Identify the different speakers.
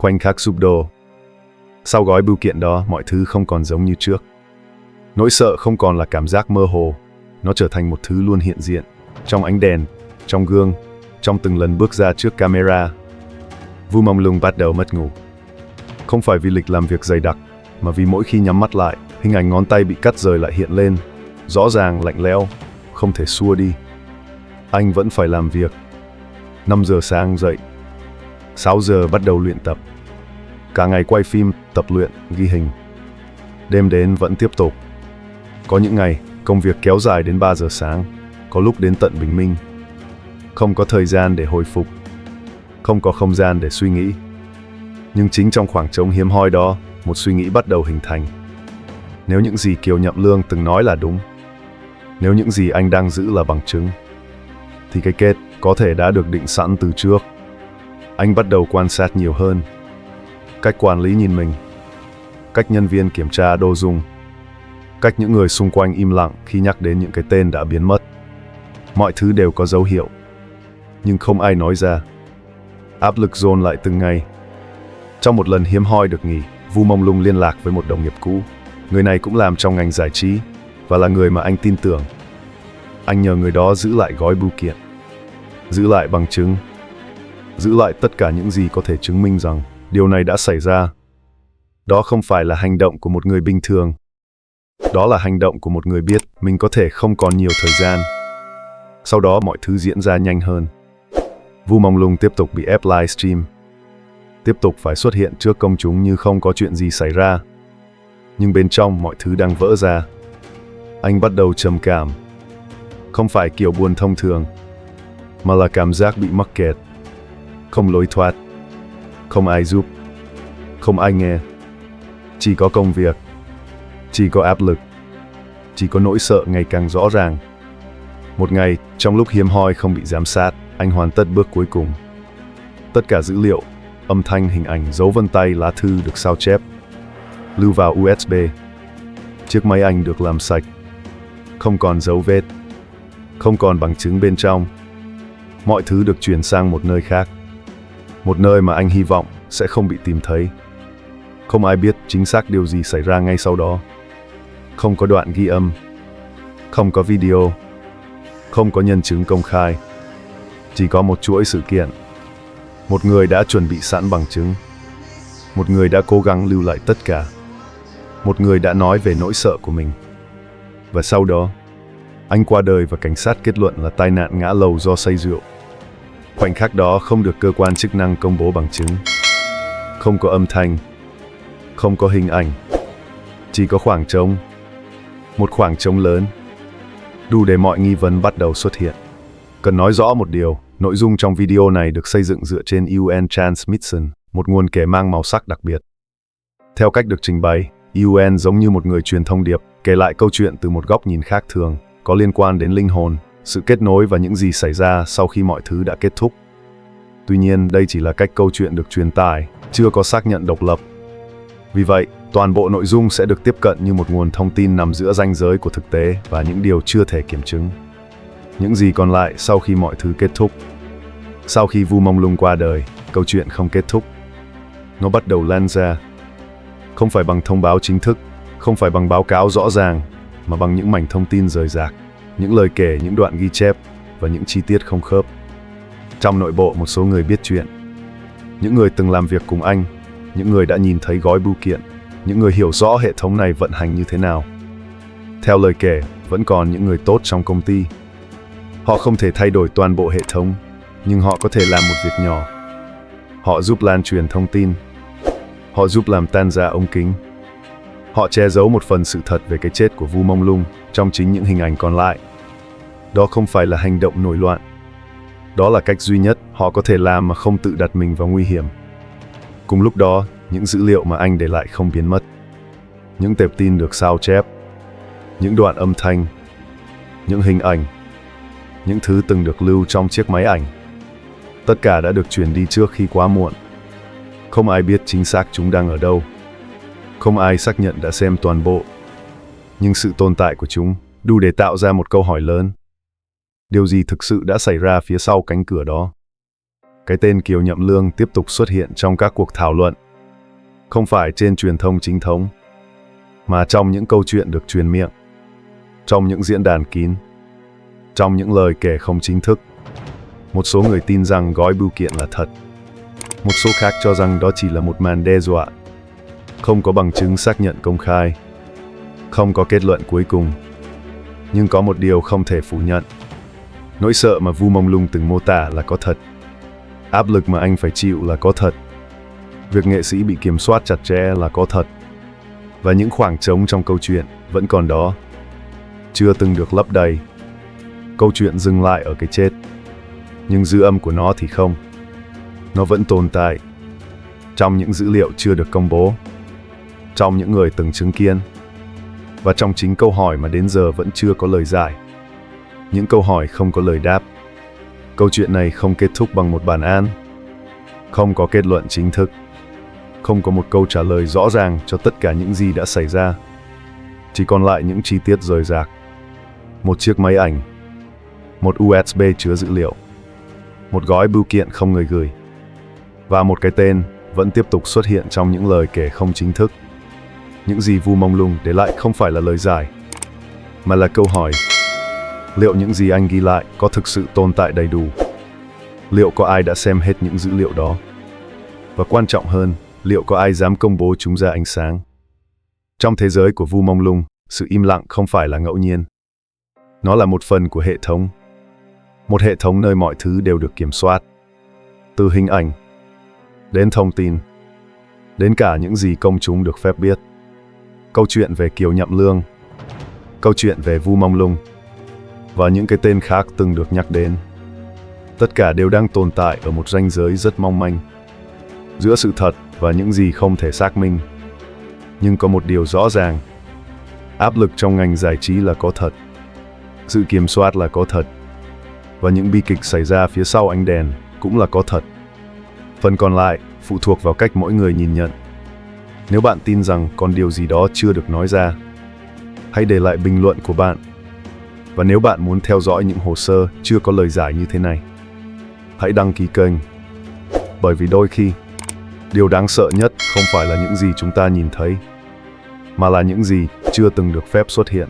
Speaker 1: Khoảnh khắc sụp đổ. Sau gói bưu kiện đó, mọi thứ không còn giống như trước. Nỗi sợ không còn là cảm giác mơ hồ, nó trở thành một thứ luôn hiện diện, trong ánh đèn, trong gương, trong từng lần bước ra trước camera. Vu Mông Lung bắt đầu mất ngủ. Không phải vì lịch làm việc dày đặc, mà vì mỗi khi nhắm mắt lại, hình ảnh ngón tay bị cắt rời lại hiện lên, rõ ràng, lạnh lẽo, không thể xua đi. Anh vẫn phải làm việc. 5 giờ sáng dậy, 6 giờ bắt đầu luyện tập. Cả ngày quay phim, tập luyện, ghi hình. Đêm đến vẫn tiếp tục. Có những ngày, công việc kéo dài đến 3 giờ sáng, có lúc đến tận bình minh. Không có thời gian để hồi phục, không có không gian để suy nghĩ. Nhưng chính trong khoảng trống hiếm hoi đó, một suy nghĩ bắt đầu hình thành. Nếu những gì Kiều Nhậm Lương từng nói là đúng, nếu những gì anh đang giữ là bằng chứng, thì cái kết có thể đã được định sẵn từ trước. Anh bắt đầu quan sát nhiều hơn. Cách quản lý nhìn mình, cách nhân viên kiểm tra đồ dùng, cách những người xung quanh im lặng khi nhắc đến những cái tên đã biến mất. Mọi thứ đều có dấu hiệu, nhưng không ai nói ra. Áp lực dồn lại từng ngày. Trong một lần hiếm hoi được nghỉ, Vu Mông Lung liên lạc với một đồng nghiệp cũ. Người này cũng làm trong ngành giải trí và là người mà anh tin tưởng. Anh nhờ người đó giữ lại gói bưu kiện, giữ lại bằng chứng, giữ lại tất cả những gì có thể chứng minh rằng điều này đã xảy ra. Đó không phải là hành động của một người bình thường. Đó là hành động của một người biết mình có thể không còn nhiều thời gian. Sau đó mọi thứ diễn ra nhanh hơn. Vu Mông Lung tiếp tục bị ép livestream, tiếp tục phải xuất hiện trước công chúng như không có chuyện gì xảy ra. Nhưng bên trong mọi thứ đang vỡ ra. Anh bắt đầu trầm cảm. Không phải kiểu buồn thông thường, mà là cảm giác bị mắc kẹt. Không lối thoát, không ai giúp, không ai nghe. Chỉ có công việc, chỉ có áp lực, chỉ có nỗi sợ ngày càng rõ ràng. Một ngày, trong lúc hiếm hoi không bị giám sát, anh hoàn tất bước cuối cùng. Tất cả dữ liệu, âm thanh, hình ảnh, dấu vân tay, lá thư được sao chép, lưu vào USB. Chiếc máy ảnh được làm sạch, không còn dấu vết, không còn bằng chứng bên trong. Mọi thứ được chuyển sang một nơi khác, một nơi mà anh hy vọng sẽ không bị tìm thấy. Không ai biết chính xác điều gì xảy ra ngay sau đó. Không có đoạn ghi âm, không có video, không có nhân chứng công khai. Chỉ có một chuỗi sự kiện. Một người đã chuẩn bị sẵn bằng chứng. Một người đã cố gắng lưu lại tất cả. Một người đã nói về nỗi sợ của mình. Và sau đó, anh qua đời và cảnh sát kết luận là tai nạn ngã lầu do say rượu. Khoảnh khắc đó không được cơ quan chức năng công bố bằng chứng. Không có âm thanh, không có hình ảnh, chỉ có khoảng trống. Một khoảng trống lớn, đủ để mọi nghi vấn bắt đầu xuất hiện. Cần nói rõ một điều, nội dung trong video này được xây dựng dựa trên UN Transmission, một nguồn kể mang màu sắc đặc biệt. Theo cách được trình bày, UN giống như một người truyền thông điệp, kể lại câu chuyện từ một góc nhìn khác thường, có liên quan đến linh hồn, sự kết nối và những gì xảy ra sau khi mọi thứ đã kết thúc. Tuy nhiên, đây chỉ là cách câu chuyện được truyền tải, chưa có xác nhận độc lập. Vì vậy, toàn bộ nội dung sẽ được tiếp cận như một nguồn thông tin nằm giữa ranh giới của thực tế và những điều chưa thể kiểm chứng. Những gì còn lại sau khi mọi thứ kết thúc. Sau khi Vu Mông Lung qua đời, câu chuyện không kết thúc. Nó bắt đầu lan ra. Không phải bằng thông báo chính thức, không phải bằng báo cáo rõ ràng, mà bằng những mảnh thông tin rời rạc, những lời kể, những đoạn ghi chép và những chi tiết không khớp. Trong nội bộ một số người biết chuyện, những người từng làm việc cùng anh, những người đã nhìn thấy gói bưu kiện, những người hiểu rõ hệ thống này vận hành như thế nào. Theo lời kể, vẫn còn những người tốt trong công ty. Họ không thể thay đổi toàn bộ hệ thống, nhưng họ có thể làm một việc nhỏ. Họ giúp lan truyền thông tin. Họ giúp làm tan ra ống kính. Họ che giấu một phần sự thật về cái chết của Vu Mông Lung trong chính những hình ảnh còn lại. Đó không phải là hành động nổi loạn. Đó là cách duy nhất họ có thể làm mà không tự đặt mình vào nguy hiểm. Cùng lúc đó, những dữ liệu mà anh để lại không biến mất. Những tệp tin được sao chép. Những đoạn âm thanh. Những hình ảnh. Những thứ từng được lưu trong chiếc máy ảnh. Tất cả đã được truyền đi trước khi quá muộn. Không ai biết chính xác chúng đang ở đâu. Không ai xác nhận đã xem toàn bộ. Nhưng sự tồn tại của chúng đủ để tạo ra một câu hỏi lớn. Điều gì thực sự đã xảy ra phía sau cánh cửa đó? Cái tên Kiều Nhậm Lương tiếp tục xuất hiện trong các cuộc thảo luận, không phải trên truyền thông chính thống, mà trong những câu chuyện được truyền miệng, trong những diễn đàn kín, trong những lời kể không chính thức. Một số người tin rằng gói bưu kiện là thật, một số khác cho rằng đó chỉ là một màn đe dọa, không có bằng chứng xác nhận công khai, không có kết luận cuối cùng. Nhưng có một điều không thể phủ nhận. Nỗi sợ mà Vu Mông Lung từng mô tả là có thật. Áp lực mà anh phải chịu là có thật. Việc nghệ sĩ bị kiểm soát chặt chẽ là có thật. Và những khoảng trống trong câu chuyện vẫn còn đó, chưa từng được lấp đầy. Câu chuyện dừng lại ở cái chết, nhưng dư âm của nó thì không. Nó vẫn tồn tại trong những dữ liệu chưa được công bố, trong những người từng chứng kiến, và trong chính câu hỏi mà đến giờ vẫn chưa có lời giải. Những câu hỏi không có lời đáp. Câu chuyện này không kết thúc bằng một bản án, không có kết luận chính thức, không có một câu trả lời rõ ràng cho tất cả những gì đã xảy ra. Chỉ còn lại những chi tiết rời rạc. Một chiếc máy ảnh, một USB chứa dữ liệu, một gói bưu kiện không người gửi, và một cái tên vẫn tiếp tục xuất hiện trong những lời kể không chính thức. Những gì Vu Mông Lung để lại không phải là lời giải, mà là câu hỏi. Liệu những gì anh ghi lại có thực sự tồn tại đầy đủ? Liệu có ai đã xem hết những dữ liệu đó? Và quan trọng hơn, liệu có ai dám công bố chúng ra ánh sáng? Trong thế giới của Vu Mông Lung, sự im lặng không phải là ngẫu nhiên. Nó là một phần của hệ thống. Một hệ thống nơi mọi thứ đều được kiểm soát. Từ hình ảnh, đến thông tin, đến cả những gì công chúng được phép biết. Câu chuyện về Kiều Nhậm Lương, câu chuyện về Vu Mông Lung, và những cái tên khác từng được nhắc đến. Tất cả đều đang tồn tại ở một ranh giới rất mong manh, giữa sự thật và những gì không thể xác minh. Nhưng có một điều rõ ràng, áp lực trong ngành giải trí là có thật, sự kiểm soát là có thật, và những bi kịch xảy ra phía sau ánh đèn cũng là có thật. Phần còn lại phụ thuộc vào cách mỗi người nhìn nhận. Nếu bạn tin rằng còn điều gì đó chưa được nói ra, hãy để lại bình luận của bạn. Và nếu bạn muốn theo dõi những hồ sơ chưa có lời giải như thế này, hãy đăng ký kênh. Bởi vì đôi khi, điều đáng sợ nhất không phải là những gì chúng ta nhìn thấy, mà là những gì chưa từng được phép xuất hiện.